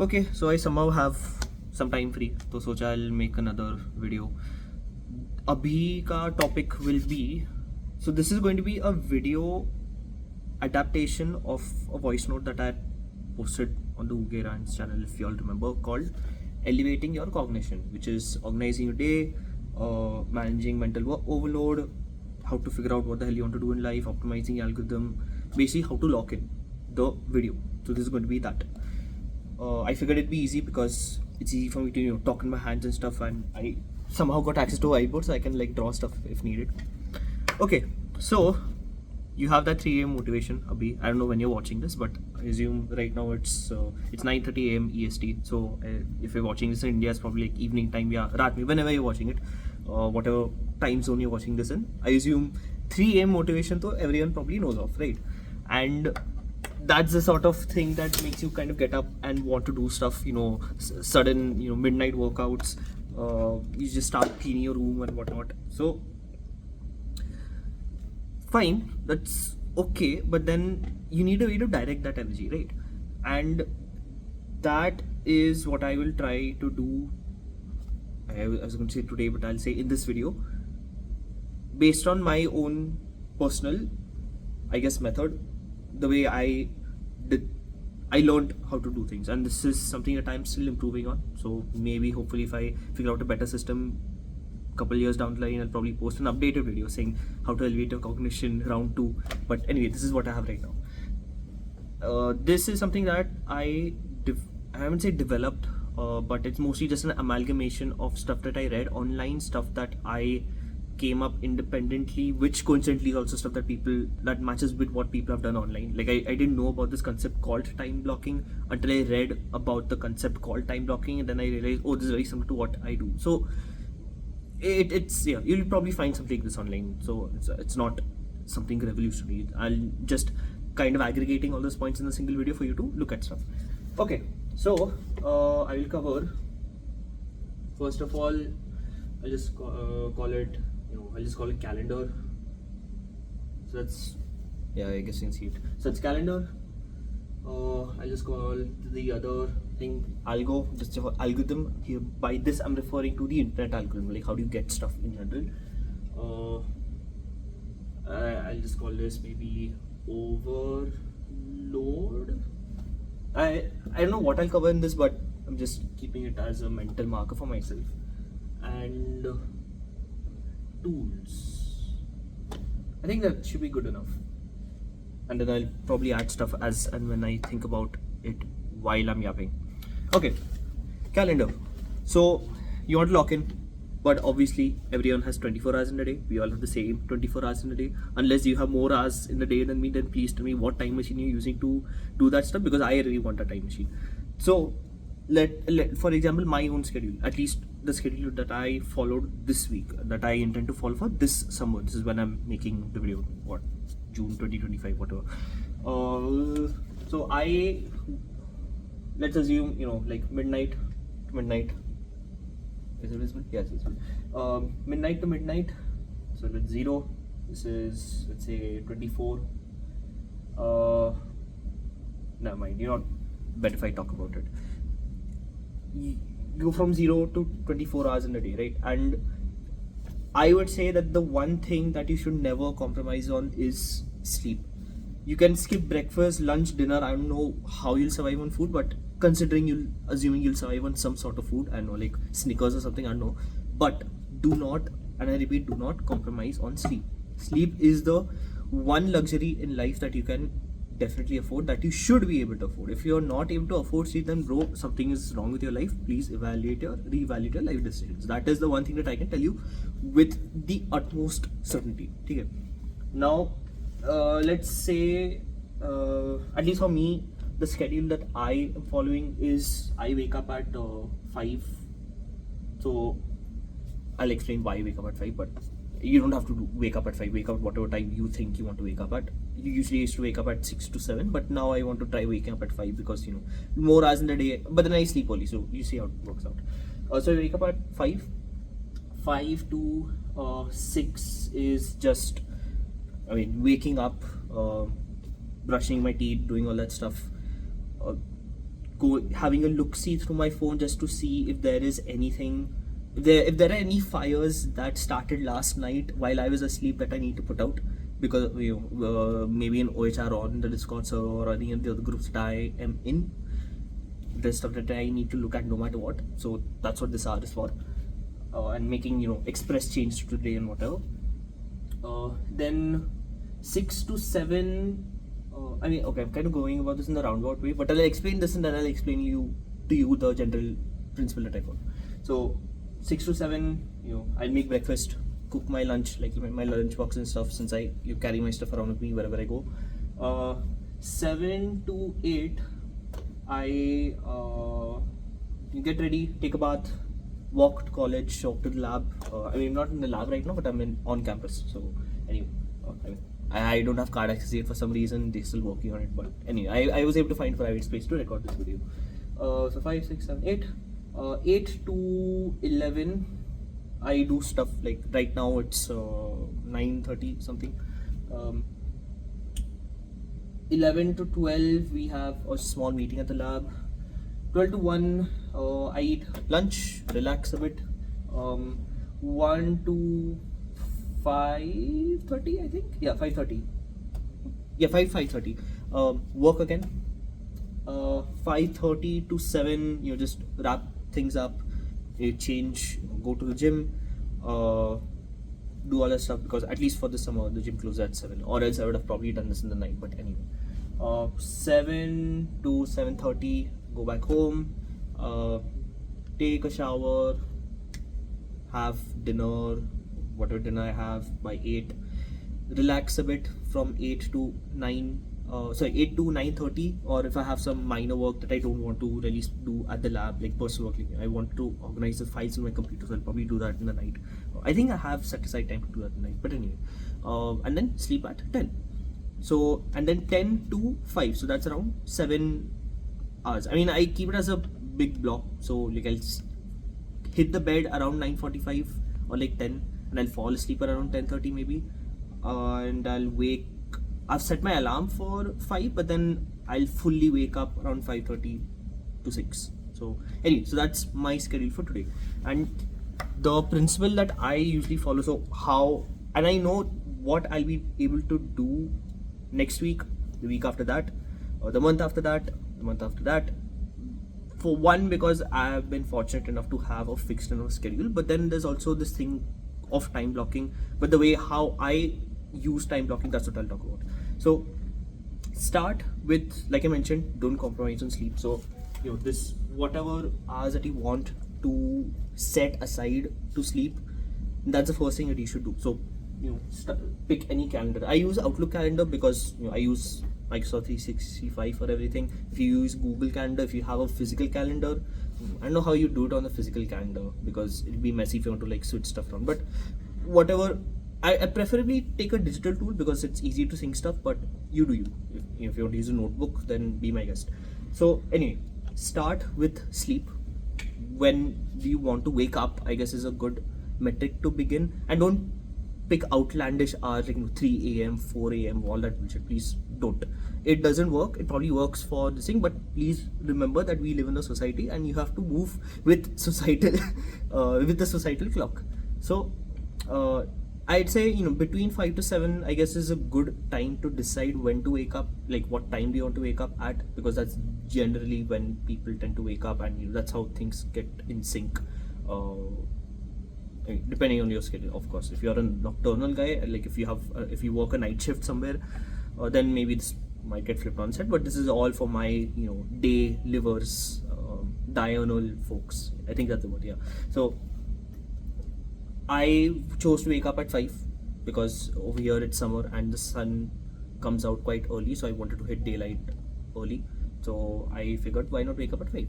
Okay, so I somehow have some time free, तो सोचा I'll make another video. अभी का topic will be, so this is going to be a video adaptation of a voice note that I posted on the Uge Rants channel, if you all remember, called Elevating Your Cognition, which is organizing your day, managing mental overload, how to figure out what the hell you want to do in life, optimizing your algorithm, basically how to lock in the video. So this is going to be that. I figured it'd be easy because it's easy for me to talk in my hands and stuff, and I somehow got access to a whiteboard so I can like draw stuff if needed. Okay, so you have that 3 a.m. motivation. Abhi, I don't know when you're watching this, but I assume right now it's 9:30 a.m. EST. So if you're watching this in India, it's probably like evening time. Yeah, raat mein, whenever you're watching it, whatever time zone you're watching this in. I assume 3 a.m. motivation, so everyone probably knows of, right? And that's the sort of thing that makes you kind of get up and want to do stuff, sudden, midnight workouts. You just start cleaning your room and whatnot. So fine, that's okay, but then you need a way to direct that energy, right? And that is what I will try to do. I was going to say today, but I'll say in this video, based on my own personal, I guess, method, the way I learned how to do things, and this is something that I'm still improving on. So maybe hopefully if I figure out a better system couple years down the line, I'll probably post an updated video saying how to elevate your cognition round 2. But anyway, this is what I have right now. This is something that I haven't said developed, but it's mostly just an amalgamation of stuff that I read online, stuff that I came up independently, which coincidentally is also stuff that matches with what people have done online. Like I didn't know about this concept called time blocking until I read about the concept called time blocking, and then I realized, oh, this is very similar to what I do. So it's you'll probably find something like this online. So it's not something revolutionary. I'll just kind of aggregating all those points in a single video for you to look at stuff. Okay, so I will cover, first of all, I'll just call it calendar. So that's, yeah, I guess you can see it. So it's calendar. I'll just call the other thing just algorithm. Here, by this I'm referring to the internet algorithm, like how do you get stuff in general. I'll just call this maybe overload. I don't know what I'll cover in this, but I'm just keeping it as a mental marker for myself. And tools, I think that should be good enough, and then I'll probably add stuff as and when I think about it while I'm yapping. Okay, calendar. So you want to lock in, but obviously everyone has 24 hours in a day. We all have the same 24 hours in a day. Unless you have more hours in the day than me, then please tell me what time machine you're using to do that stuff, because I really want a time machine. So let for example, my own schedule, at least the schedule that I followed this week, that I intend to follow for this summer. This is when I'm making the video, what, June 2025, whatever. So let's assume, like midnight to midnight. Is it visible? Yes, it's visible. Midnight to midnight. So let's 0. This is, let's say, 24. Never mind. Not better if I talk about it. You go from 0 to 24 hours in a day, right? And I would say that the one thing that you should never compromise on is sleep. You can skip breakfast, lunch, dinner. I don't know how you'll survive on food, but assuming you'll survive on some sort of food, I don't know, like Snickers or something, I don't know. But do not, and I repeat, do not compromise on sleep. Sleep is the one luxury in life that you can definitely afford, that you should be able to afford. If you're not able to afford sleep, then bro, something is wrong with your life. Please reevaluate your life decisions. That is the one thing that I can tell you with the utmost certainty. Okay. Now let's say, at least for me, the schedule that I am following is I wake up at 5. So I'll explain why I wake up at 5, but you don't have to wake up at 5. Wake up whatever time you think you want to wake up at. You usually used to wake up at 6 to 7, but now I want to try waking up at 5 because more hours in the day, but then I sleep early, so you see how it works out. So I wake up at 5 to 6 is just, waking up, brushing my teeth, doing all that stuff. having a look-see through my phone just to see if there is anything, if there are any fires that started last night while I was asleep that I need to put out, because maybe in OHR or in the Discord server or any of the other groups that I am in, there's stuff that I need to look at no matter what. So that's what this hour is for, and making express change to today and whatever. Then 6 to 7. Okay, I'm kind of going about this in the roundabout way, but I'll explain this and then I'll explain to you the general principle that I follow. So 6 to 7, I'll make breakfast, cook my lunch, like my lunch box and stuff, since you carry my stuff around with me wherever I go. 7 to 8, I get ready, take a bath, walk to college, walk to the lab. I'm not in the lab right now, but I'm on campus. So anyway, I don't have card access yet for some reason. They're still working on it, but anyway, I was able to find private space to record this video. So 5, 6, 7, 8. 8 to 11, I do stuff like right now it's 9:30 something. 11 to 12, we have a small meeting at the lab. 12 to 1, I eat lunch, relax a bit. 1 to 5:30, I think. Yeah, 5:30. Yeah, 5:30. Work again. 5:30 to 7, just wrap things up, you change, go to the gym, do all that stuff, because at least for the summer the gym closes at 7, or else I would have probably done this in the night, but anyway. 7 to 7:30, go back home, take a shower, have dinner, whatever dinner I have by 8, relax a bit from 8 to 9. 8 to 9:30, or if I have some minor work that I don't want to really do at the lab, like personal work, I want to organize the files in my computer, so I'll probably do that in the night. I think I have set aside time to do that in the night, but anyway. And then sleep at 10. So, and then 10 to 5, so that's around 7 hours. I keep it as a big block, so like I'll hit the bed around 9:45 or like 10, and I'll fall asleep around 10:30 maybe, and I'll wake. I've set my alarm for 5, but then I'll fully wake up around 5:30 to 6. So anyway, so that's my schedule for today. And the principle that I usually follow, and I know what I'll be able to do next week, the week after that, or the month after that, the month after that. For one, because I have been fortunate enough to have a fixed enough schedule, but then there's also this thing of time blocking. But the way how I use time blocking, that's what I'll talk about. So start with, like I mentioned, don't compromise on sleep. So this whatever hours that you want to set aside to sleep, that's the first thing that you should do. So pick any calendar. I use Outlook calendar because I use Microsoft 365 for everything. If you use Google Calendar, if you have a physical calendar, I don't know how you do it on the physical calendar, because it'll be messy if you want to like switch stuff around. But whatever, I preferably take a digital tool because it's easy to sync stuff, but you do you. If you want to use a notebook, then be my guest. So anyway, start with sleep. When do you want to wake up, I guess, is a good metric to begin. And don't pick outlandish hours like 3 a.m., 4 a.m., all that bullshit. Please don't. It doesn't work. It probably works for this thing, but please remember that we live in a society and you have to move with societal, with the societal clock. So I'd say between 5 to 7, I guess, is a good time to decide when to wake up. Like what time do you want to wake up at? Because that's generally when people tend to wake up, and that's how things get in sync. Depending on your schedule, of course. If you're a nocturnal guy, like if you work a night shift somewhere, then maybe this might get flipped on set. But this is all for my day livers, diurnal folks. I think that's the word. Yeah. So I chose to wake up at 5 because over here it's summer and the sun comes out quite early, so I wanted to hit daylight early. So I figured, why not wake up at 5?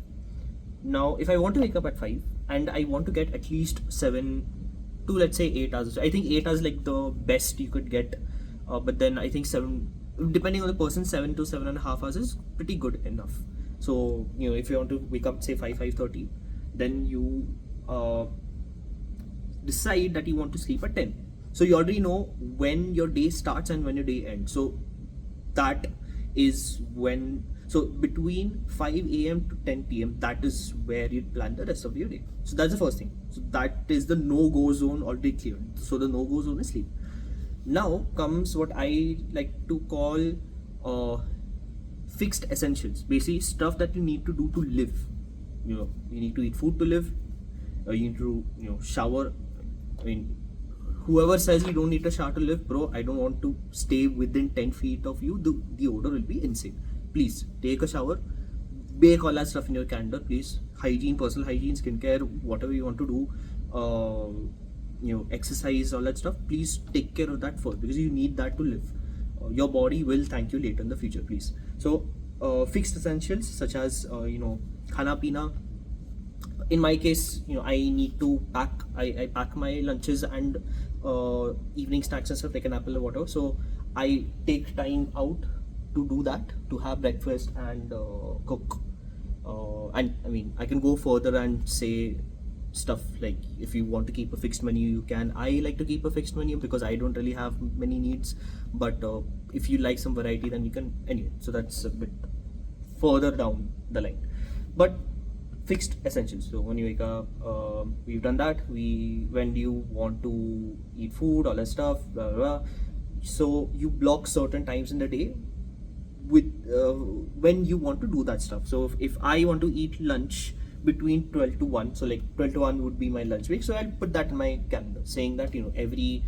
Now, if I want to wake up at 5 and I want to get at least 7 to, let's say, 8 hours, I think 8 hours like the best you could get. But then I think 7, depending on the person, 7 to 7.5 hours is pretty good enough. So if you want to wake up, say 5:30, then you decide that you want to sleep at 10. So you already know when your day starts and when your day ends. So that is when. So between 5 a.m. to 10 p.m., that is where you'd plan the rest of your day. So that's the first thing. So that is the no-go zone already cleared. So the no-go zone is sleep. Now comes what I like to call fixed essentials. Basically, stuff that you need to do to live. You need to eat food to live. You need to shower. I mean, whoever says you don't need a shower to live, bro, I don't want to stay within 10 feet of you. The odor will be insane. Please take a shower. Bake all that stuff in your calendar, please. Hygiene, personal hygiene, skincare, whatever you want to do. Exercise, all that stuff. Please take care of that first, because you need that to live. Your body will thank you later in the future, please. So fixed essentials such as khana pina. In my case, I need to pack. I pack my lunches and evening snacks and stuff like an apple or whatever. So I take time out to do that, to have breakfast and cook. And I mean, I can go further and say stuff like, if you want to keep a fixed menu, you can. I like to keep a fixed menu because I don't really have many needs. But if you like some variety, then you can. Anyway, so that's a bit further down the line. But fixed essentials. So when you wake up, we've done that. When do you want to eat food, all that stuff, blah, blah, blah. So you block certain times in the day with when you want to do that stuff. So if I want to eat lunch between 12 to 1, so like 12 to 1 would be my lunch break, so I'll put that in my calendar, saying that every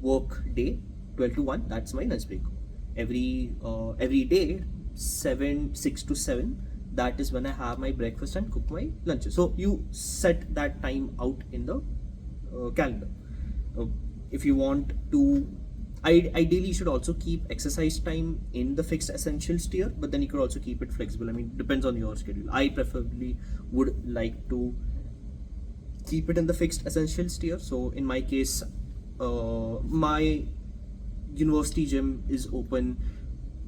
work day 12 to 1, that's my lunch break. Every day 6 to 7, that is when I have my breakfast and cook my lunches. So you set that time out in the calendar. If you want to, ideally you should also keep exercise time in the fixed essentials tier, but then you could also keep it flexible. I mean, depends on your schedule. I preferably would like to keep it in the fixed essentials tier. So in my case, my university gym is open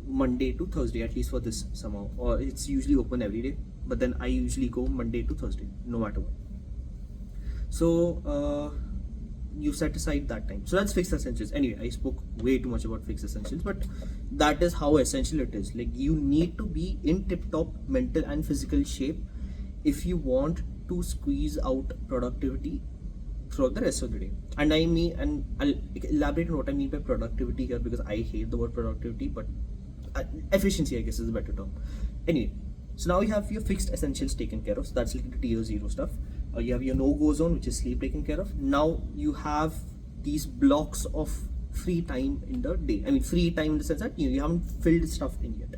Monday to Thursday, at least for this summer, or it's usually open every day, but then I usually go Monday to Thursday, no matter what. So you set aside that time. So that's fixed essentials. Anyway, I spoke way too much about fixed essentials, but that is how essential it is. Like, you need to be in tip-top mental and physical shape if you want to squeeze out productivity throughout the rest of the day. And I'll elaborate on what I mean by productivity here, because I hate the word productivity, but efficiency, I guess, is a better term. Anyway, so now you have your fixed essentials taken care of. So that's like the tier 0 stuff. You have your no-go zone, which is sleep, taken care of. Now you have these blocks of free time in the day. I mean, free time in the sense that you haven't filled stuff in yet.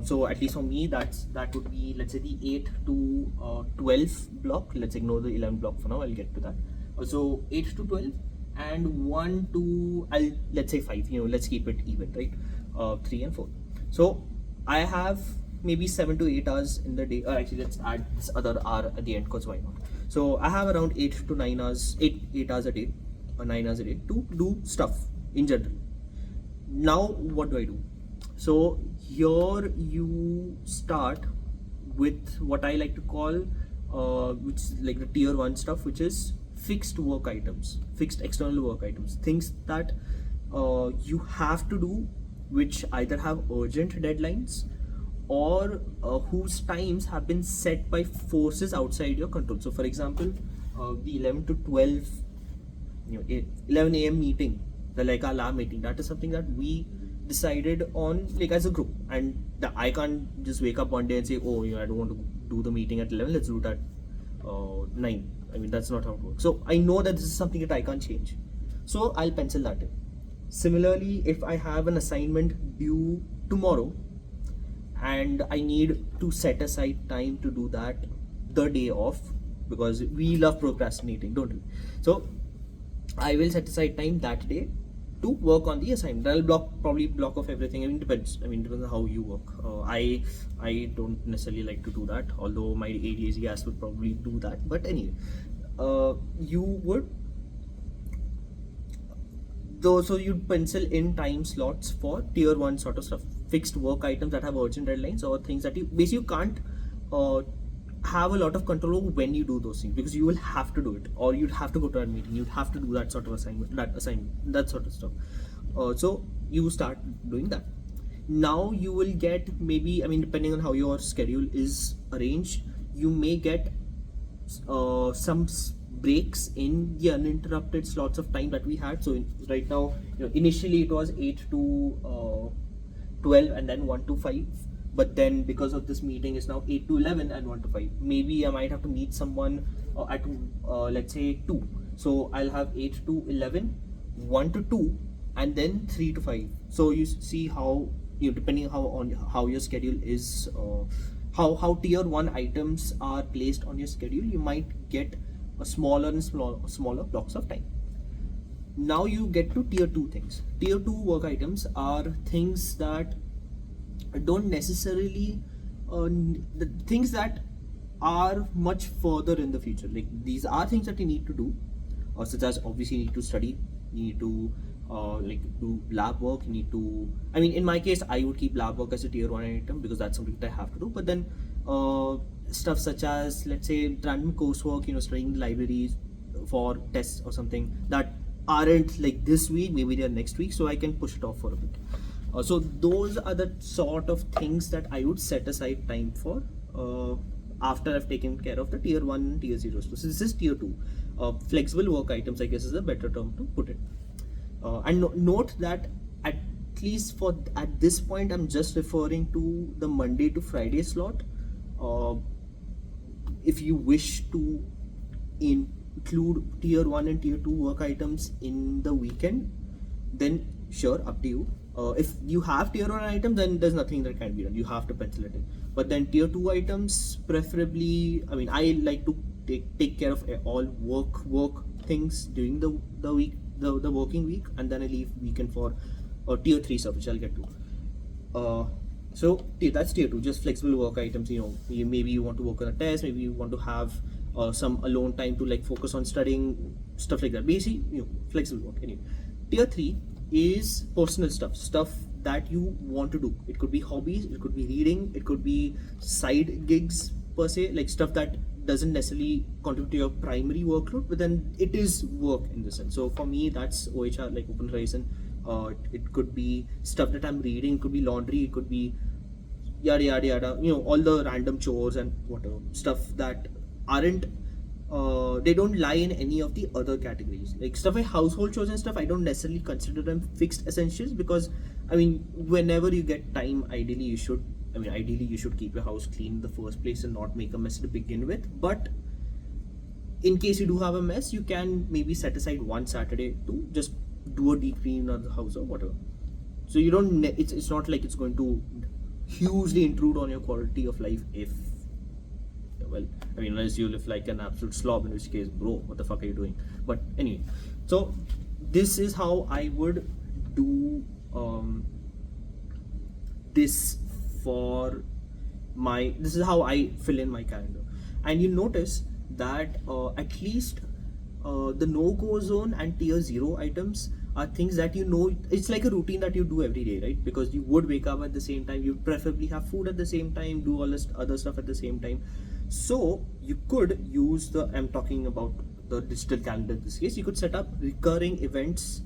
So at least for me, that would be, let's say, the 8 to 12 block. Let's ignore the 11 block for now. I'll get to that. So 8 to 12 and 1 to let's say 5. Let's keep it even, right? 3 and 4. So I have maybe 7 to 8 hours in the day. Or actually, let's add this other hour at the end, because why not? So I have around 8 to 9 hours, 8 hours a day, or 9 hours a day to do stuff in general. Now what do I do? So here you start with what I like to call, which is like the tier 1 stuff, which is fixed work items, fixed external work items, things that you have to do, which either have urgent deadlines or whose times have been set by forces outside your control. So for example, the 11 to 12, 11 a.m. meeting, the like alarm meeting, that is something that we decided on, like, as a group, and I can't just wake up one day and say, oh, I don't want to do the meeting at 11, let's do it at 9. I mean, that's not how it works. So I know that this is something that I can't change, so I'll pencil that in. Similarly, if I have an assignment due tomorrow and I need to set aside time to do that the day off, because we love procrastinating, don't we? So I will set aside time that day to work on the assignment. I'll probably block off everything. I mean, depends on how you work. I don't necessarily like to do that, although my ADHD ass would probably do that. But anyway, you would so you'd pencil in time slots for tier 1 sort of stuff, fixed work items that have urgent deadlines, or things that you can't have a lot of control over when you do those things, because you will have to do it, or you'd have to go to that meeting, you'd have to do that sort of assignment, that sort of stuff. So you start doing that. Now you will get, maybe, I mean, depending on how your schedule is arranged, you may get some breaks in the uninterrupted slots of time that we had. So right now, initially it was 8 to 12 and then 1 to 5, but then because of this meeting it's now 8 to 11 and 1 to 5. Maybe I might have to meet someone at let's say 2, so I'll have 8 to 11, 1 to 2, and then 3 to 5. So you see how, depending on how your schedule is, how tier 1 items are placed on your schedule, you might get a smaller and smaller blocks of time. Now you get to tier 2 things. Tier 2 work items are things that don't necessarily the things that are much further in the future. Like, these are things that you need to do, such as, obviously, you need to study, you need to like do lab work, you need to, I mean, in my case I would keep lab work as a tier 1 item because that's something that I have to do. But then stuff such as, let's say, random coursework, studying libraries for tests or something that aren't like this week, maybe they're next week, so I can push it off for a bit. So those are the sort of things that I would set aside time for after I've taken care of the tier 1 and tier 0. So this is tier 2. Flexible work items, I guess, is a better term to put it. And note that at least at this point, I'm just referring to the Monday to Friday slot. If you wish to include tier 1 and tier 2 work items in the weekend, then sure, up to you. If you have tier 1 items, then there's nothing that can be done. You have to pencil it in. But then tier 2 items, preferably, I mean, I like to take care of all work things during the week, the working week, and then I leave weekend for tier 3 stuff, which I'll get to. So that's tier 2, just flexible work items. Maybe you want to work on a test, maybe you want to have some alone time to like focus on studying, stuff like that. Basically, flexible work. Anyway, tier 3 is personal stuff that you want to do. It could be hobbies, it could be reading, it could be side gigs per se, like stuff that doesn't necessarily contribute to your primary workload, but then it is work in the sense. So for me, that's OHR, like Open Horizon. It could be stuff that I'm reading, it could be laundry, it could be yada yada yada, all the random chores and whatever stuff that aren't they don't lie in any of the other categories. Like stuff like household chores and stuff, I don't necessarily consider them fixed essentials, because I mean, whenever you get time, ideally you should keep your house clean in the first place and not make a mess to begin with. But in case you do have a mess, you can maybe set aside one Saturday to just do a deep clean of the house or whatever. So you don't it's not like it's going to hugely intrude on your quality of life. If, well, I mean, unless you live like an absolute slob, in which case, bro, what the fuck are you doing? But anyway, so this is how I would do this is how I fill in my calendar. And you notice that at least the no-go zone and tier 0 items are things that it's like a routine that you do every day, right? Because you would wake up at the same time, you preferably have food at the same time, do all this other stuff at the same time. So you could use I'm talking about the digital calendar in this case. You could set up recurring events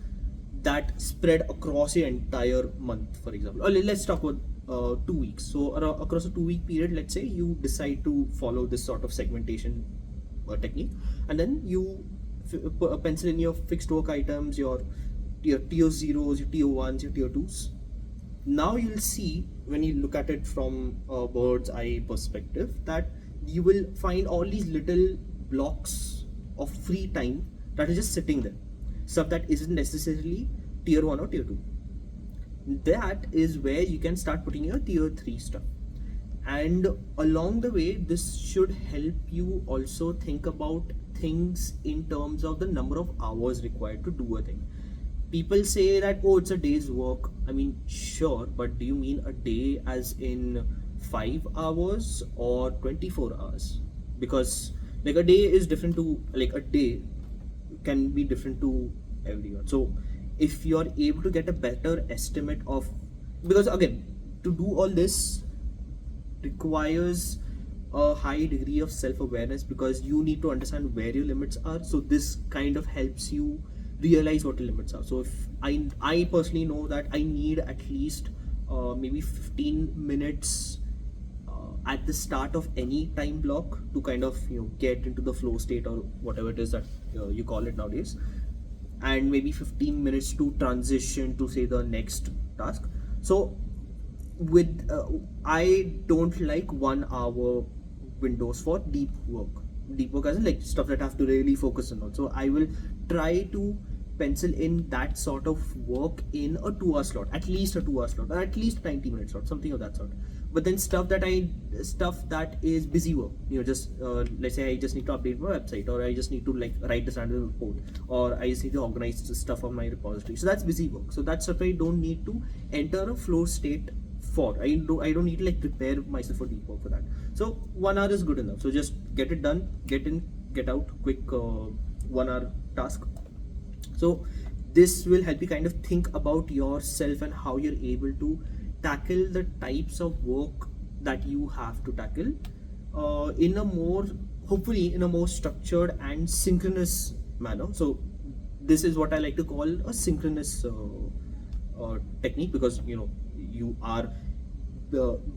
that spread across your entire month, for example. Or let's talk about 2 weeks. So across a 2-week period, let's say you decide to follow this sort of segmentation technique, and then you pencil in your fixed work items, your tier 0s, your tier 1s, your tier 2s. Now you'll see, when you look at it from a bird's eye perspective, that you will find all these little blocks of free time that is just sitting there, stuff that isn't necessarily tier 1 or tier 2. That is where you can start putting your tier 3 stuff. And along the way, this should help you also think about things in terms of the number of hours required to do a thing. People say that, oh, it's a day's work. I mean, sure, but do you mean a day as in 5 hours or 24 hours? Because like a day is different to, like a day can be different to everyone. So if you're able to get a better estimate of, because again, to do all this requires a high degree of self-awareness, because you need to understand where your limits are. So this kind of helps you realize what your limits are. So if I personally know that I need at least maybe 15 minutes at the start of any time block to kind of get into the flow state or whatever it is that you call it nowadays, and maybe 15 minutes to transition to say the next task. So with I don't like 1 hour windows for deep work as in like stuff that I have to really focus on. So I will try to pencil in that sort of work in a 2 hour slot, at least a 2 hour slot, or at least 90 minute slot, something of that sort. But then stuff that is busy work, just let's say I just need to update my website, or I just need to like write a standard report, or I just need to organize the stuff on my repository. So that's busy work. So that's what I don't need to enter a flow state for. I don't need to like prepare myself for deep work for that. So 1 hour is good enough. So just get it done, get in, get out, quick 1 hour task. So this will help you kind of think about yourself and how you're able to tackle the types of work that you have to tackle in a more, hopefully in a more structured and synchronous manner. So this is what I like to call a synchronous technique, because you are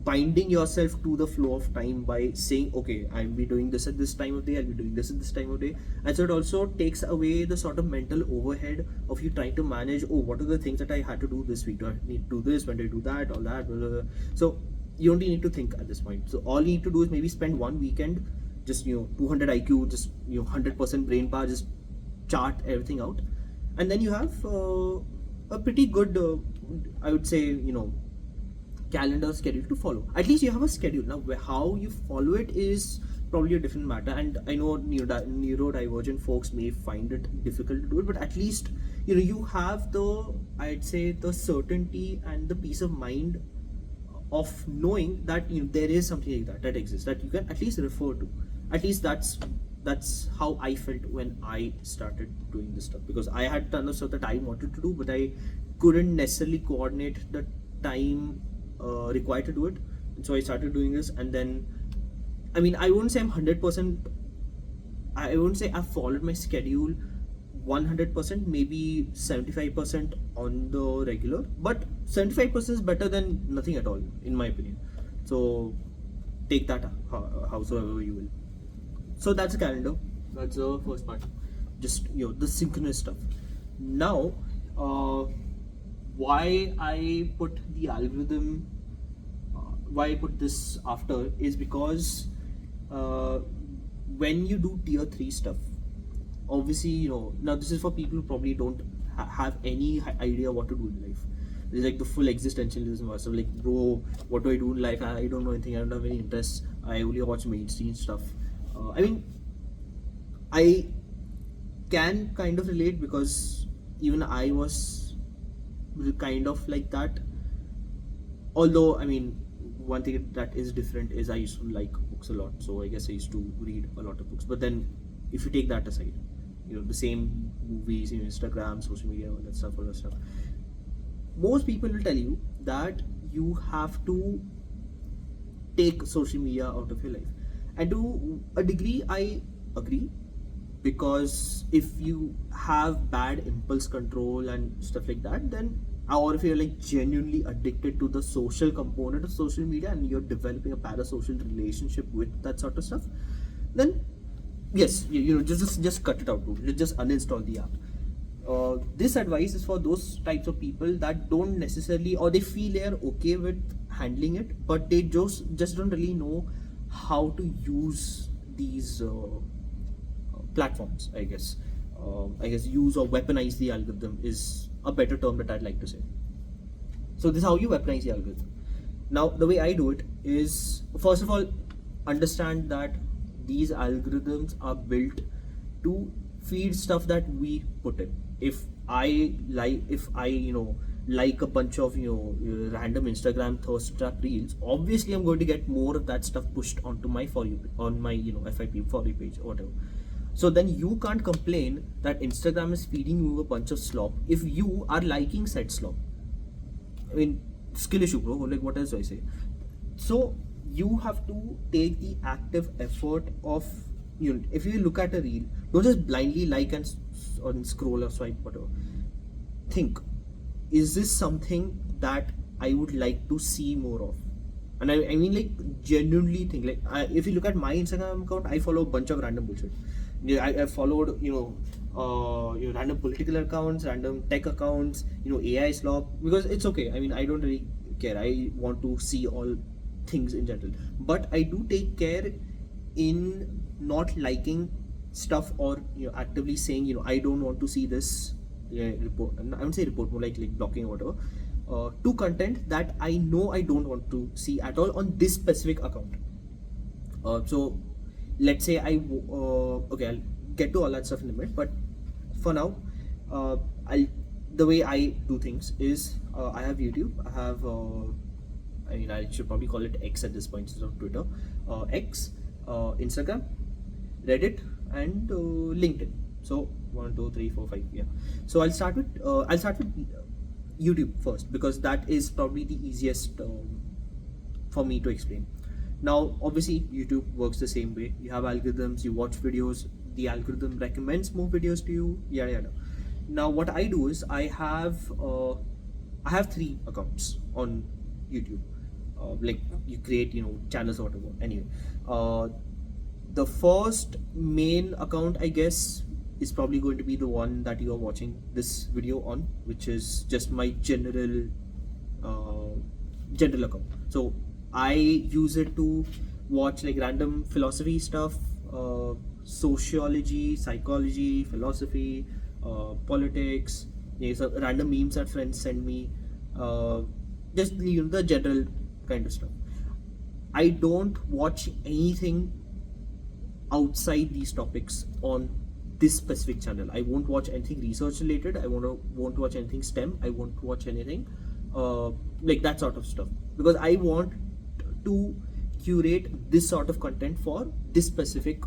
binding yourself to the flow of time by saying, okay, I'll be doing this at this time of day, I'll be doing this at this time of day. And so it also takes away the sort of mental overhead of you trying to manage, oh, what are the things that I had to do this week? Do I need to do this? When do I do that? All that, blah, blah, blah. So you don't need to think at this point. So all you need to do is maybe spend one weekend, just 200 IQ, just 100% brain power, just chart everything out, and then you have a pretty good I would say calendar schedule to follow. At least you have a schedule. Now how you follow it is probably a different matter, and I know neurodivergent folks may find it difficult to do it, but at least you have the, I'd say, the certainty and the peace of mind of knowing that there is something like that exists, that you can at least refer to. At least that's how I felt when I started doing this stuff, because I had tons of stuff that I wanted to do, but I couldn't necessarily coordinate the time required to do it. And so I started doing this, and then I wouldn't say I'm 100%. I wouldn't say I've followed my schedule 100%, maybe 75% on the regular, but 75% is better than nothing at all, in my opinion. So take that howsoever you will. So that's the calendar. That's the first part. Just the synchronous stuff. Now, why I put the algorithm, why I put this after, is because when you do tier 3 stuff, obviously now this is for people who probably don't have any idea what to do in life. It's like the full existentialism. So like, bro, what do I do in life? I don't know anything. I don't have any interests. I only watch mainstream stuff. I can kind of relate, because even I was kind of like that. Although, one thing that is different is I used to like books a lot, so I guess I used to read a lot of books. But then, if you take that aside, the same movies, Instagram, social media, all that stuff. Most people will tell you that you have to take social media out of your life. And to a degree, I agree, because if you have bad impulse control and stuff like that, then, or if you're like genuinely addicted to the social component of social media and you're developing a parasocial relationship with that sort of stuff, then yes, just cut it out, dude. Just uninstall the app. This advice is for those types of people that don't necessarily, or they feel they're okay with handling it, but they just don't really know how to use these platforms. I guess use or weaponize the algorithm is a better term that I'd like to say. So this is how you weaponize the algorithm. Now the way I do it is, first of all, understand that these algorithms are built to feed stuff that we put in. If I like a bunch of random Instagram thirst trap reels, obviously I'm going to get more of that stuff pushed onto my for you on my FYP for you page or whatever. So then you can't complain that Instagram is feeding you a bunch of slop if you are liking said slop. Skill issue, bro. Like, what else do I say? So you have to take the active effort of if you look at a reel, don't just blindly like and scroll or swipe, whatever. Think, is this something that I would like to see more of. And I mean, like, genuinely think, like, if you look at my Instagram account, I follow a bunch of random bullshit. Yeah, I followed, random political accounts, random tech accounts, AI slop, because it's okay. I mean, I don't really care. I want to see all things in general. But I do take care in not liking stuff, or actively saying, I don't want to see this report. I wouldn't say report, more like blocking or whatever. To content that I know I don't want to see at all on this specific account. So let's say okay, I'll get to all that stuff in a minute, but for now, I'll the way I do things is, I have YouTube, I have I mean, I should probably call it X at this point instead of Twitter, X, Instagram, Reddit, and LinkedIn. So 1, 2, 3, 4, 5, yeah. So I'll start with YouTube first, because that is probably the easiest for me to explain. Now, obviously, YouTube works the same way. You have algorithms, you watch videos, the algorithm recommends more videos to you, yada yada. Now, what I do is I have 3 accounts on YouTube. Like, you create channels or whatever. Anyway, the first main account, I guess, is probably going to be the one that you are watching this video on, which is just my general account. So I use it to watch like random philosophy stuff, sociology, psychology, philosophy, politics, so random memes that friends send me, just the general kind of stuff. I don't watch anything outside these topics on this specific channel. I won't watch anything research related. I won't watch anything STEM. I won't watch anything like that sort of stuff, because I want to curate this sort of content for this specific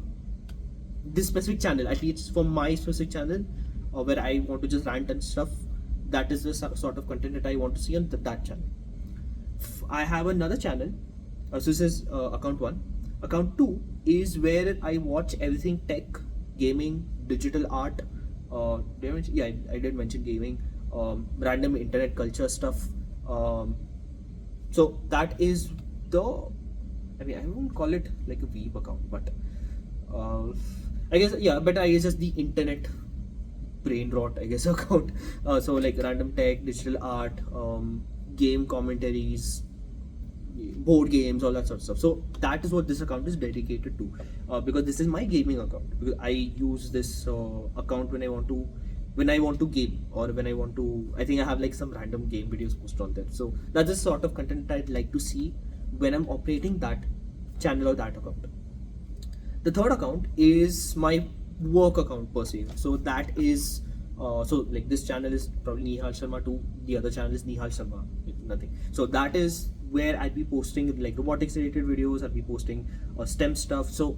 channel, at least for my specific channel, where I want to just rant and stuff. That is the sort of content that I want to see on that channel. I have another channel. So this is account 1. Account 2 is where I watch everything tech, gaming, digital art. I did mention gaming. Random internet culture stuff. So that is I won't call it like a weeb account, but I guess just the internet brain rot, I guess, account. So like random tech, digital art, game commentaries, board games, all that sort of stuff. So that is what this account is dedicated to, because this is my gaming account. Because I use this account when I want to game, or when I want to. I think I have like some random game videos posted on there. So that's the sort of content I'd like to see when I'm operating that channel or that account. The third account is my work account per se. So that is so like this channel is probably Nihal Sharma 2. The other channel is Nihal Sharma nothing. So that is where I'll be posting like robotics related videos. I'll be posting STEM stuff. So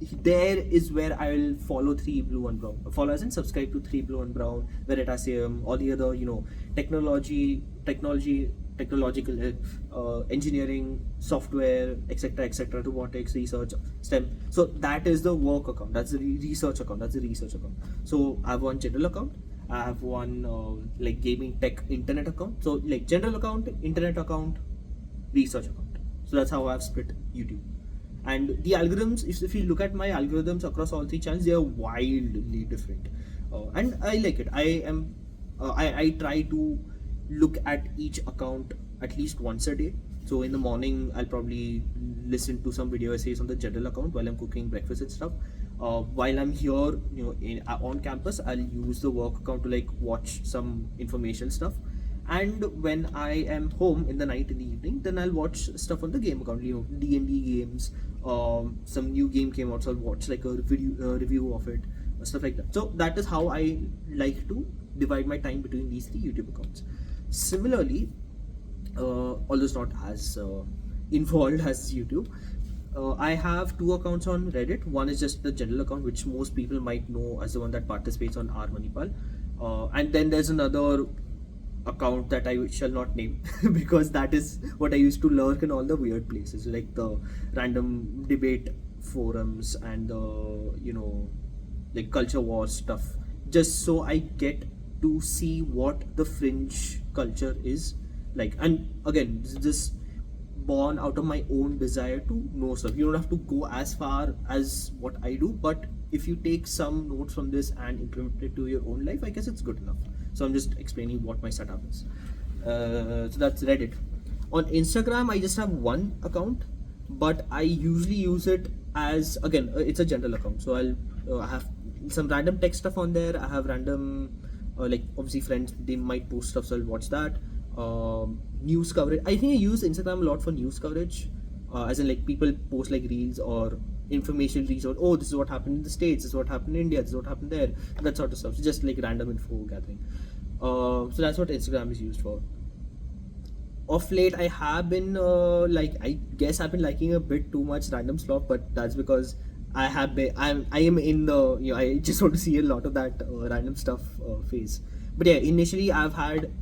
there is where I will follow 3 Blue and Brown. Follow as in subscribe to 3 Blue and Brown, Veritasium, all the other technological engineering, software, etc., robotics, research, STEM. So that is the work account. That's the research account. So I have one general account. I have one like gaming tech internet account. So like general account, internet account, research account. So that's how I've split YouTube. And the algorithms, if you look at my algorithms across all 3 channels, they are wildly different, and I like it. I try to look at each account at least once a day. So in the morning, I'll probably listen to some video essays on the general account while I'm cooking breakfast and stuff. While I'm here, on campus, I'll use the work account to like watch some information stuff. And when I am home in the night, in the evening, then I'll watch stuff on the game account. D&D games. Some new game came out, so I'll watch like a review of it, stuff like that. So that is how I like to divide my time between these 3 YouTube accounts. Similarly, although it's not as involved as YouTube, I have 2 accounts on Reddit. One is just the general account, which most people might know as the one that participates on R Manipal, and then there's another account that I shall not name because that is what I used to lurk in all the weird places, like the random debate forums and the like culture wars stuff, just so I get to see what the fringe culture is Like, and again, this is just born out of my own desire to know stuff. You don't have to go as far as what I do, but if you take some notes from this and implement it to your own life, I guess it's good enough. So I'm just explaining what my setup is. So that's Reddit. On Instagram, I just have one account, but I usually use it as, again, it's a general account. So I have some random tech stuff on there. I have random, like obviously friends, they might post stuff, so I'll watch that. News coverage. I think I use Instagram a lot for news coverage, as in like people post like reels or information reels, or oh, this is what happened in the States, this is what happened in India, this is what happened there, that sort of stuff. So just like random info gathering. So that's what Instagram is used for. Of late, I have been I guess I've been liking a bit too much random stuff, but that's because I am in the, I just want to see a lot of that random stuff phase. But yeah, initially I've had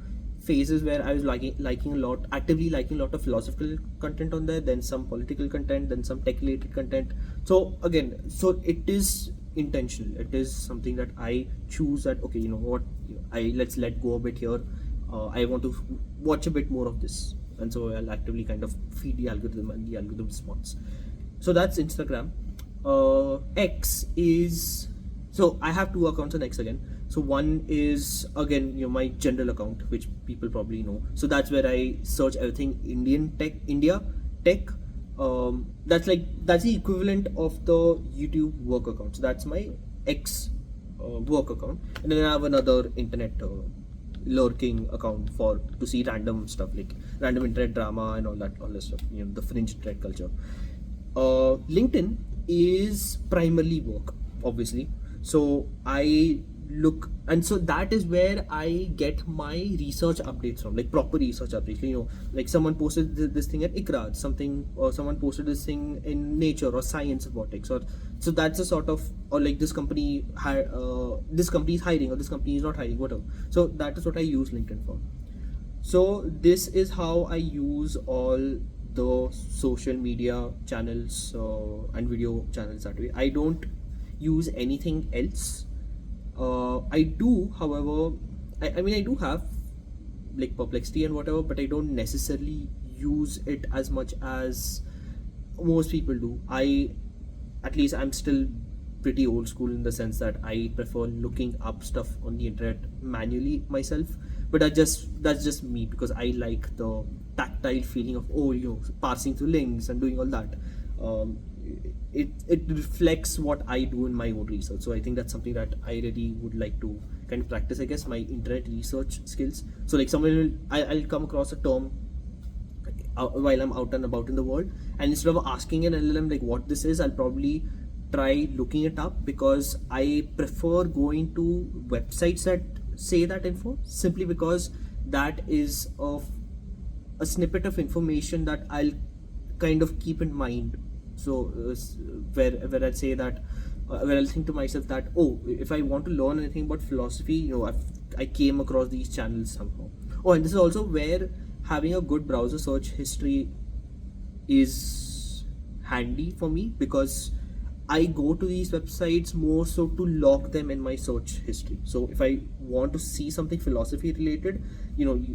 phases where I was liking a lot, actively liking a lot of philosophical content on there, then some political content, then some tech related content. So again, so it is intentional. It is something that I choose that, okay, you know what, let's let go a bit here. I want to watch a bit more of this, and so I'll actively kind of feed the algorithm, and the algorithm responds. So that's Instagram. X is, so I have two accounts on X again. So one is again, my general account, which people probably know. So that's where I search everything India tech. That's the equivalent of the YouTube work account. So that's my X work account, and then I have another internet lurking account to see random stuff, like random internet drama and all that stuff, the fringe internet culture. LinkedIn is primarily work, obviously. So I look, and so that is where I get my research updates from, like proper research updates. Like someone posted this thing at ICRA, something, or someone posted this thing in Nature or Science Robotics, or so that's a sort of, or like this company is hiring, or this company is not hiring, whatever. So that is what I use LinkedIn for. So this is how I use all the social media channels and video channels that way. I don't use anything else. I do, however, I mean, I do have like Perplexity and whatever, but I don't necessarily use it as much as most people do. At least I'm still pretty old school in the sense that I prefer looking up stuff on the internet manually myself. But that's just me, because I like the tactile feeling of, parsing through links and doing all that. It reflects what I do in my own research. So I think that's something that I really would like to kind of practice, I guess, my internet research skills. So like I'll come across a term while I'm out and about in the world, and instead of asking an LLM like what this is, I'll probably try looking it up, because I prefer going to websites that say that info, simply because that is of a snippet of information that I'll kind of keep in mind. So where I'd say that, where I'll think to myself that, if I want to learn anything about philosophy, I came across these channels somehow. And this is also where having a good browser search history is handy for me, because I go to these websites more so to log them in my search history. So if I want to see something philosophy related,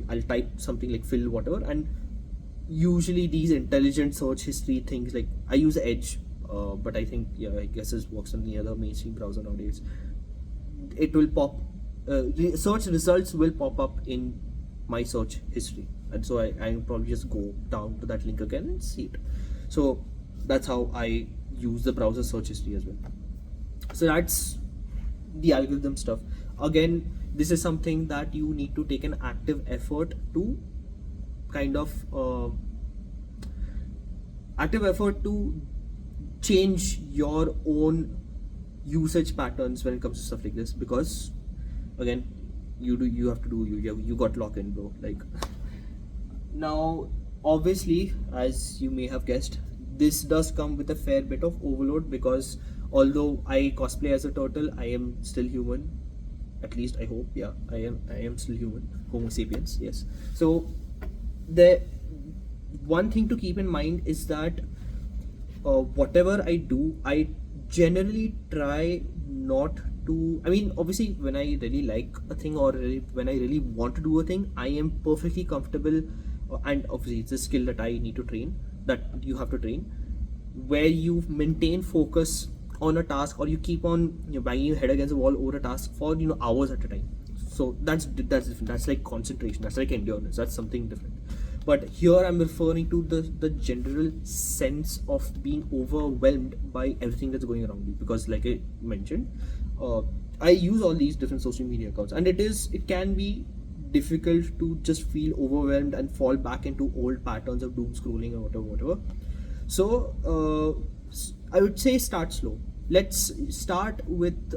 I'll type something like Phil whatever, and usually these intelligent search history things, like I use Edge, but I think, I guess it works on the other mainstream browser nowadays. It will pop, search results will pop up in my search history, and so I probably just go down to that link again and see it. So that's how I use the browser search history as well. So that's the algorithm stuff. Again, this is something that you need to take an active effort to kind of change your own usage patterns when it comes to stuff like this, because again, you have to do you got lock in, bro. Like, now obviously, as you may have guessed, this does come with a fair bit of overload, because although I cosplay as a turtle, I am still human. At least I hope. Yeah, I am still human. Homo sapiens, yes. So the one thing to keep in mind is that whatever I do, I generally try not to, I mean, obviously, when I really like a thing, or when I really want to do a thing, I am perfectly comfortable. And obviously, it's a skill that I need to train, that you have to train, where you maintain focus on a task, or you keep on, banging your head against the wall over a task for, hours at a time. So that's different. That's like concentration. That's like endurance. That's something different. But here I'm referring to the general sense of being overwhelmed by everything that's going around you. Because like I mentioned, I use all these different social media accounts, and it can be difficult to just feel overwhelmed and fall back into old patterns of doom scrolling or whatever. So I would say start slow. Let's start with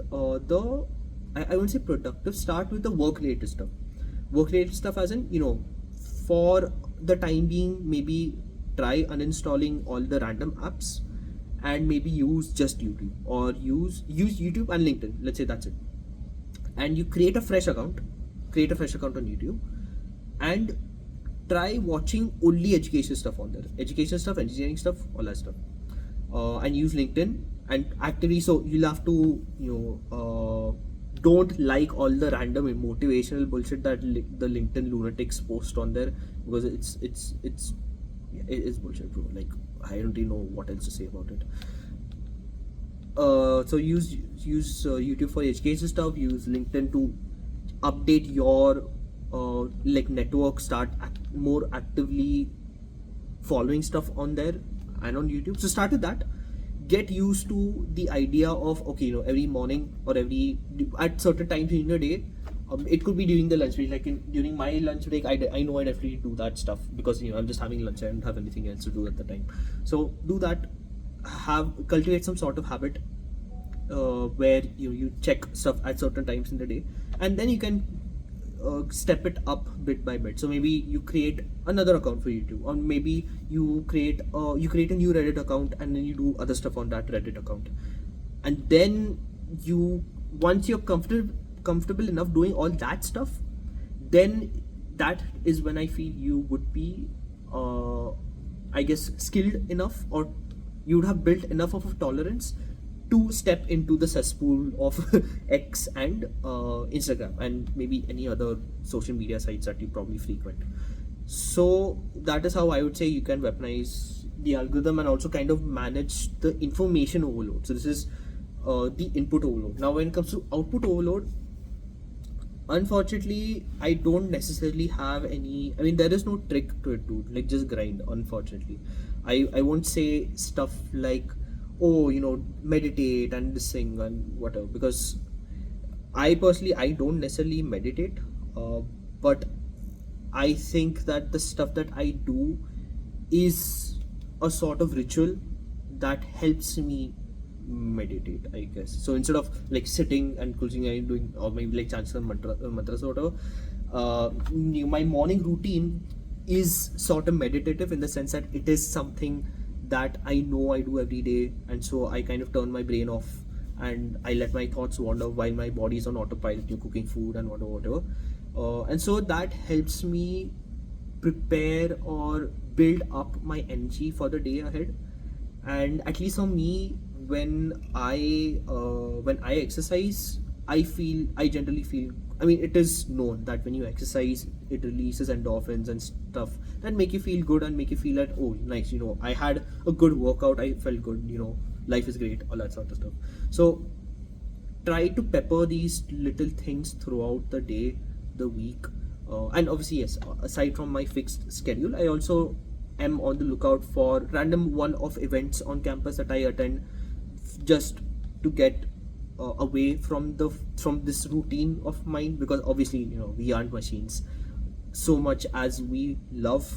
I wouldn't say productive. Start with the work related stuff. Work related stuff, as in, for the time being, maybe try uninstalling all the random apps, and maybe use just YouTube, or use YouTube and LinkedIn. Let's say that's it. And you create a fresh account on YouTube, and try watching only education stuff on there. Education stuff, engineering stuff, all that stuff. And use LinkedIn, and actively, so you'll have to, don't like all the random motivational bullshit that the LinkedIn lunatics post on there, because it is bullshit, bro. Like, I don't even know what else to say about it. So use YouTube for education stuff. Use LinkedIn to update your like network. Start more actively following stuff on there and on YouTube. So start with that. Get used to the idea of, okay, every morning, or at certain times in the day, it could be during the lunch break. Like during my lunch break, I know I definitely do that stuff, because I'm just having lunch. I don't have anything else to do at the time. So do that. Cultivate some sort of habit where you check stuff at certain times in the day, and then you can step it up bit by bit. So maybe you create another account for YouTube, or maybe you create a new Reddit account, and then you do other stuff on that Reddit account. And then once you're comfortable enough doing all that stuff, then that is when I feel you would be I guess skilled enough, or you would have built enough of a tolerance to step into the cesspool of X and Instagram, and maybe any other social media sites that you probably frequent. So that is how I would say you can weaponize the algorithm, and also kind of manage the information overload. So this is the input overload. Now when it comes to output overload, unfortunately, I don't necessarily have any. I mean, there is no trick to it, dude. Like, just grind. Unfortunately, I won't say stuff like, oh, meditate and this thing and whatever, because I personally, I don't necessarily meditate, but I think that the stuff that I do is a sort of ritual that helps me meditate, I guess. So instead of like sitting and closing eye doing, or maybe like chanting some mantras or whatever, my morning routine is sort of meditative, in the sense that it is something that I know I do every day, and so I kind of turn my brain off, and I let my thoughts wander while my body is on autopilot, cooking food and whatever. And so that helps me prepare or build up my energy for the day ahead. And at least for me, when I exercise, I generally feel, I mean, it is known that when you exercise, it releases endorphins and stuff that make you feel good, and make you feel that, oh, nice, I had a good workout, I felt good, life is great, all that sort of stuff. So try to pepper these little things throughout the day, the week, and obviously, yes, aside from my fixed schedule, I also am on the lookout for random one-off events on campus that I attend, just to get away from this routine of mine, because obviously, we aren't machines. So much as we love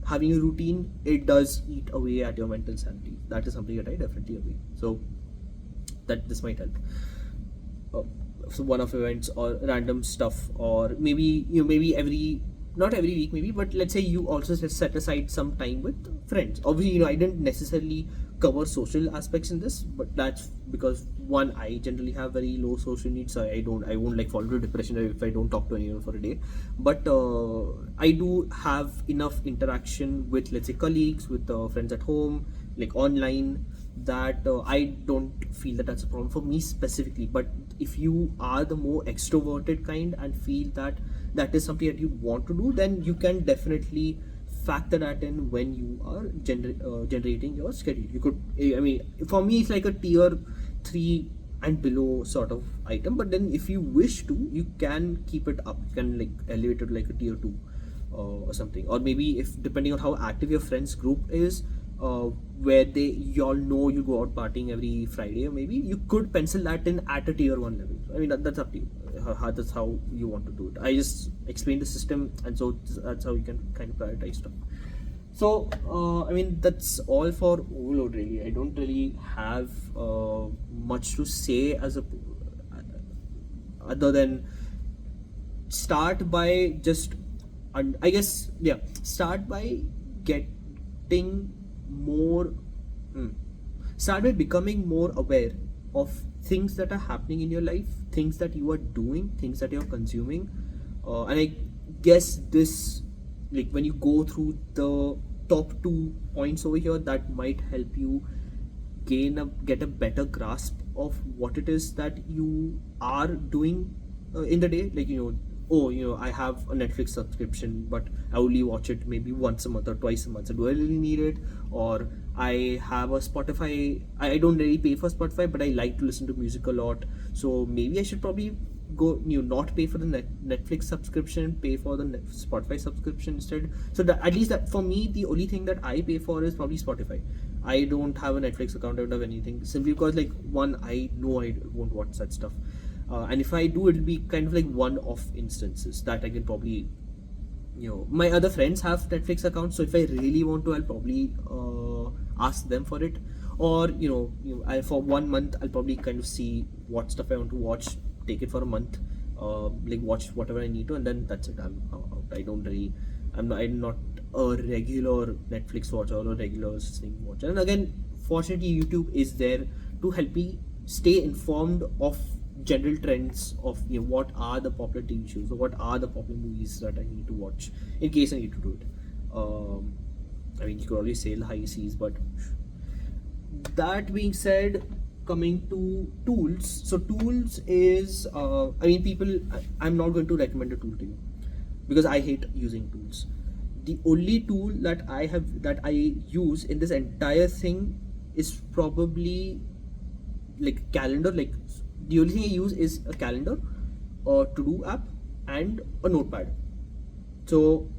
having a routine, it does eat away at your mental sanity. That is something that I definitely agree. So that this might help. So one-off events or random stuff, or maybe not every week maybe, but let's say you also set aside some time with friends. Obviously, I didn't necessarily cover social aspects in this, but that's because, one, I generally have very low social needs, so I won't like fall into depression if I don't talk to anyone for a day. But I do have enough interaction with, let's say, colleagues, with friends at home, like online, that I don't feel that that's a problem for me specifically. But if you are the more extroverted kind and feel that that is something that you want to do, then you can definitely factor that in when you are generating your schedule. You could, I mean, for me it's like a tier 3 and below sort of item, but then if you wish to, you can keep it up. You can like elevate it like a tier 2 or something. Or maybe, if depending on how active your friends group is, where you all know you go out partying every Friday, or maybe you could pencil that in at a tier 1 level. I mean, that's up to you. That's how you want to do it. I just explained the system, and so that's how you can kind of prioritize stuff. So, I mean, that's all for overload, really. I don't really have much to say other than start by just, I guess, yeah, start by getting more, start by becoming more aware of things that are happening in your life, things that you are doing, things that you're consuming. And I guess this, like, when you go through the top 2 points over here, that might help you get a better grasp of what it is that you are doing in the day. Like, oh, I have a Netflix subscription, but I only watch it maybe once a month or twice a month. So do I really need it? Or I have a Spotify. I don't really pay for Spotify, but I like to listen to music a lot. So maybe I should probably go, not pay for the Netflix subscription, pay for the Spotify subscription instead. So that, at least that for me, the only thing that I pay for is probably Spotify. I don't have a Netflix account. I don't have anything, simply because, like, one, I know I won't watch that stuff. And if I do, it'll be kind of like one-off instances that I can probably, my other friends have Netflix accounts, so if I really want to, I'll probably ask them for it. Or, for 1 month, I'll probably kind of see what stuff I want to watch, take it for a month, like watch whatever I need to, and then that's it. I'm out. I don't really, I'm not a regular Netflix watcher or a regular thing watcher. And again, fortunately, YouTube is there to help me stay informed of general trends of what are the popular TV shows or what are the popular movies that I need to watch in case I need to do it. I mean, you could always sail the high seas, but that being said, coming to tools. So tools is, I mean, I'm not going to recommend a tool to you because I hate using tools. The only tool that I use in this entire thing is probably like calendar. Like, the only thing I use is a calendar, a to-do app, and a notepad. So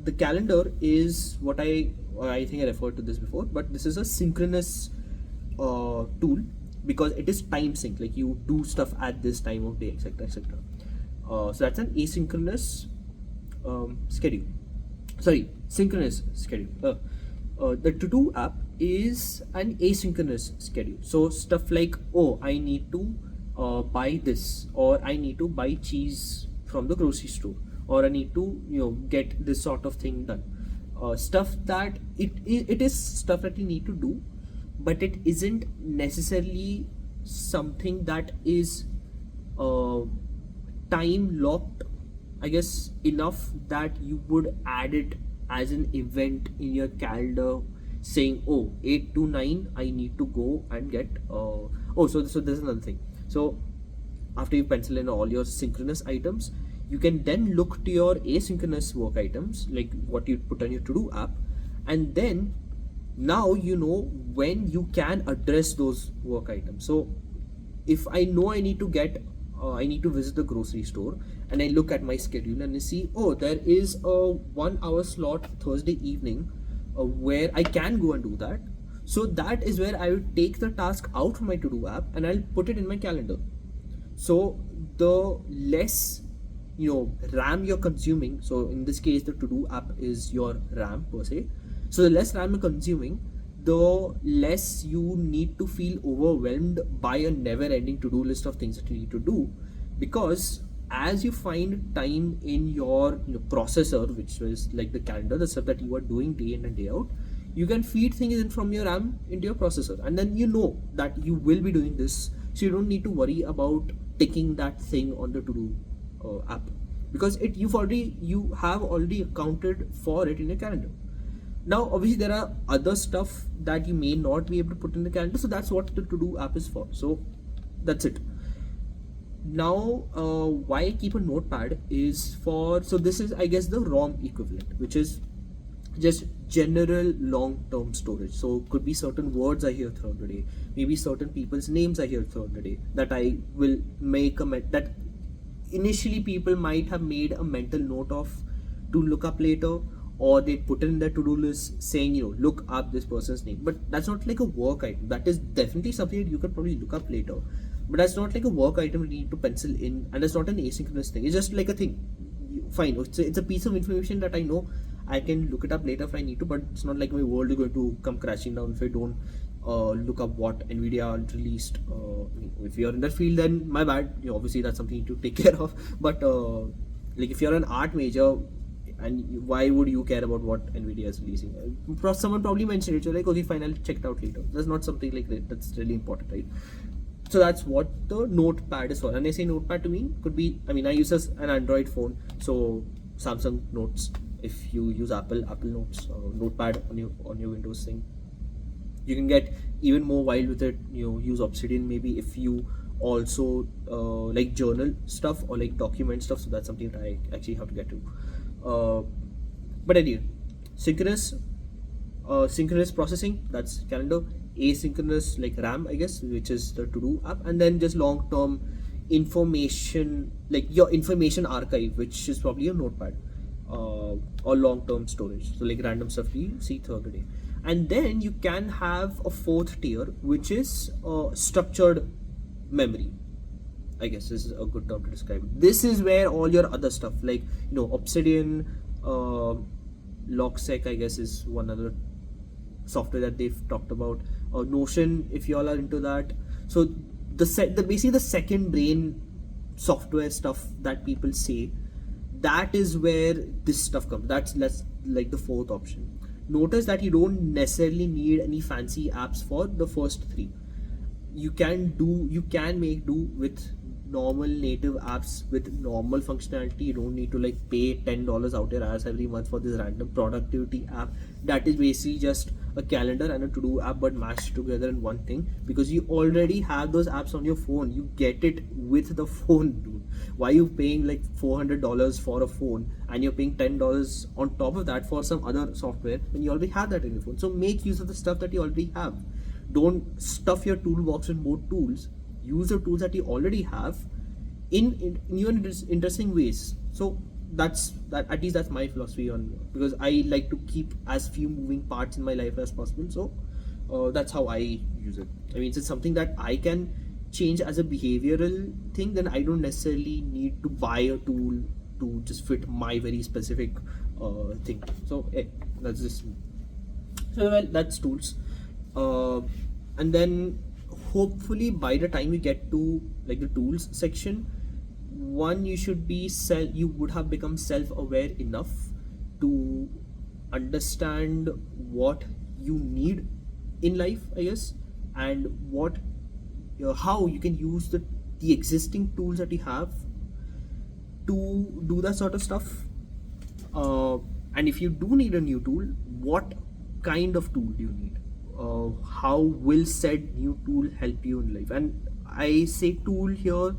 the calendar is what I think I referred to this before, but this is a synchronous tool because it is time sync. Like, you do stuff at this time of day, etc., etc. So that's an asynchronous schedule. Sorry, synchronous schedule. The to-do app is an asynchronous schedule. So stuff like, oh, I need to buy this, or I need to buy cheese from the grocery store, or I need to get this sort of thing done. Stuff that it is stuff that you need to do, but it isn't necessarily something that is time locked, I guess, enough that you would add it as an event in your calendar, saying, oh, 8 to 9 I need to go and get so there's another thing. So after you pencil in all your synchronous items, you can then look to your asynchronous work items, like what you put on your to-do app, and then now you know when you can address those work items. So if I know I need to visit the grocery store, and I look at my schedule and I see, oh, there is a 1 hour slot Thursday evening where I can go and do that. So that is where I will take the task out from my to-do app and I'll put it in my calendar. So the less RAM you're consuming, so in this case the to-do app is your RAM per se, so the less RAM you're consuming, the less you need to feel overwhelmed by a never-ending to-do list of things that you need to do, because as you find time in your processor, which is like the calendar, the stuff that you are doing day in and day out, you can feed things in from your RAM into your processor, and then you know that you will be doing this, so you don't need to worry about ticking that thing on the to-do app, because you have already accounted for it in your calendar. Now, obviously, there are other stuff that you may not be able to put in the calendar, so that's what the to-do app is for. So that's it. Now, why I keep a notepad is for, so this is, I guess, the ROM equivalent, which is just general long-term storage. So could be certain words I hear throughout the day, maybe certain people's names I hear throughout the day that I will make that initially people might have made a mental note of to look up later, or they put in their to-do list saying, look up this person's name. But that's not like a work item. That is definitely something that you could probably look up later, but that's not like a work item you need to pencil in, and it's not an asynchronous thing. It's just like a thing. Fine, it's a piece of information that I know I can look it up later if I need to, but it's not like my world is going to come crashing down if I don't look up what Nvidia released. If you're in that field, then my bad. Obviously, that's something to take care of. But like if you're an art major, and why would you care about what Nvidia is releasing? Someone probably mentioned it. You're like, okay, fine, I'll check it out later. That's not something like that. That's really important, right? So that's what the notepad is for. And I say notepad to me could be, I use an Android phone, so Samsung Notes. If you use Apple Notes, notepad on your Windows thing. You can get even more wild with it. Use Obsidian maybe if you also like journal stuff or like document stuff. So that's something that I actually have to get to. But anyway, synchronous processing, that's calendar. Asynchronous, like RAM, I guess, which is the to-do app, and then just long-term information, like your information archive, which is probably your notepad, or long-term storage, so like random stuff you see throughout the day. And then you can have a fourth tier, which is structured memory. I guess this is a good term to describe it. This is where all your other stuff, like Obsidian, Logsec, I guess, is one other software that they've talked about. Notion, if you all are into that. So basically the second brain software stuff that people say, that is where this stuff comes. That's less like the fourth option. Notice that you don't necessarily need any fancy apps for the first three. You can make do with normal native apps with normal functionality. You don't need to like pay $10 out your ass every month for this random productivity app that is basically just a calendar and a to-do app but mashed together in one thing, because you already have those apps on your phone. You get it with the phone, dude. Why are you paying like $400 for a phone and you're paying $10 on top of that for some other software when you already have that in your phone? So make use of the stuff that you already have. Don't stuff your toolbox with more tools. Use the tools that you already have in new and interesting ways. So that's at least that's my philosophy on, because I like to keep as few moving parts in my life as possible. So that's how I use it. It's something that I can change as a behavioral thing, then I don't necessarily need to buy a tool to just fit my very specific thing. So that's just me. So well, that's tools. And then hopefully by the time you get to like the tools section, you would have become self-aware enough to understand what you need in life, I guess, and how you can use the existing tools that you have to do that sort of stuff. And if you do need a new tool, what kind of tool do you need? How will said new tool help you in life? And I say tool here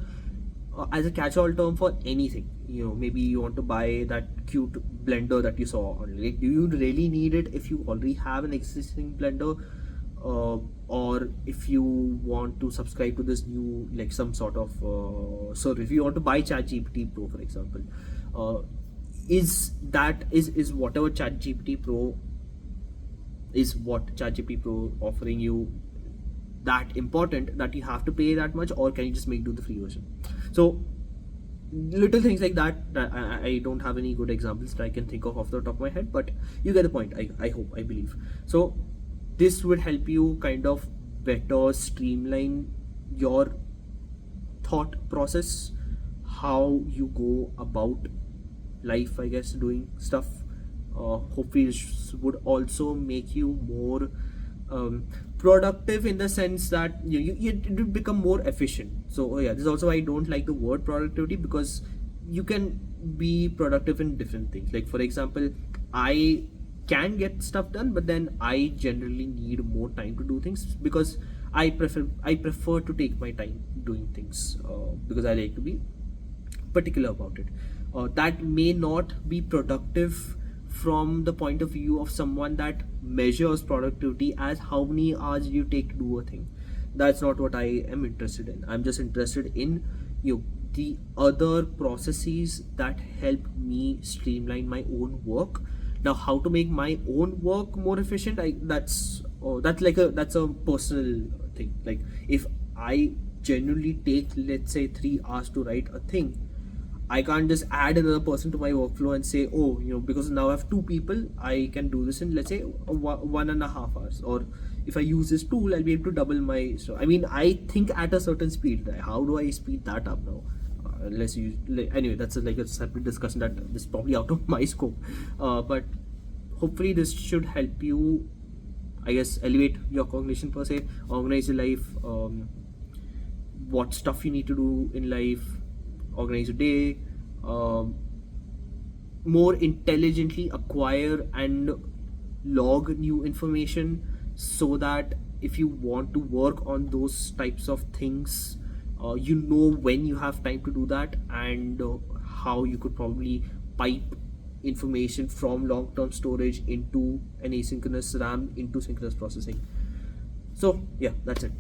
as a catch-all term for anything. Maybe you want to buy that cute blender that you saw on. Like, do you really need it if you already have an existing blender? Or if you want to subscribe to this new, like some sort of so if you want to buy ChatGPT Pro, for example, is whatever ChatGPT Pro is, what ChatGPT Pro offering you, that important that you have to pay that much, or can you just make do the free version? So little things like that. I don't have any good examples that I can think of off the top of my head, but you get the point. I hope, I believe. So this would help you kind of better streamline your thought process, how you go about life, I guess, doing stuff. Hopefully this would also make you more productive, in the sense that you become more efficient. So this is also why I don't like the word productivity, because you can be productive in different things. Like for example, I can get stuff done, but then I generally need more time to do things because I prefer to take my time doing things because I like to be particular about it. That may not be productive from the point of view of someone that measures productivity as how many hours you take to do a thing. That's not what I am interested in. I'm just interested in the other processes that help me streamline my own work. Now, how to make my own work more efficient, that's a personal thing. Like, if I genuinely take, let's say, 3 hours to write a thing, I can't just add another person to my workflow and say, oh, because now I have two people, I can do this in, let's say, 1.5 hours. Or if I use this tool, I'll be able to double my. So, I mean, I think at a certain speed. How do I speed that up now? Unless you, anyway, that's like a separate discussion that is probably out of my scope. But hopefully, this should help you, I guess, elevate your cognition per se, organize your life, what stuff you need to do in life, organize your day, more intelligently acquire and log new information, so that if you want to work on those types of things, you know when you have time to do that, and how you could probably pipe information from long-term storage into an asynchronous RAM into synchronous processing. So yeah, that's it.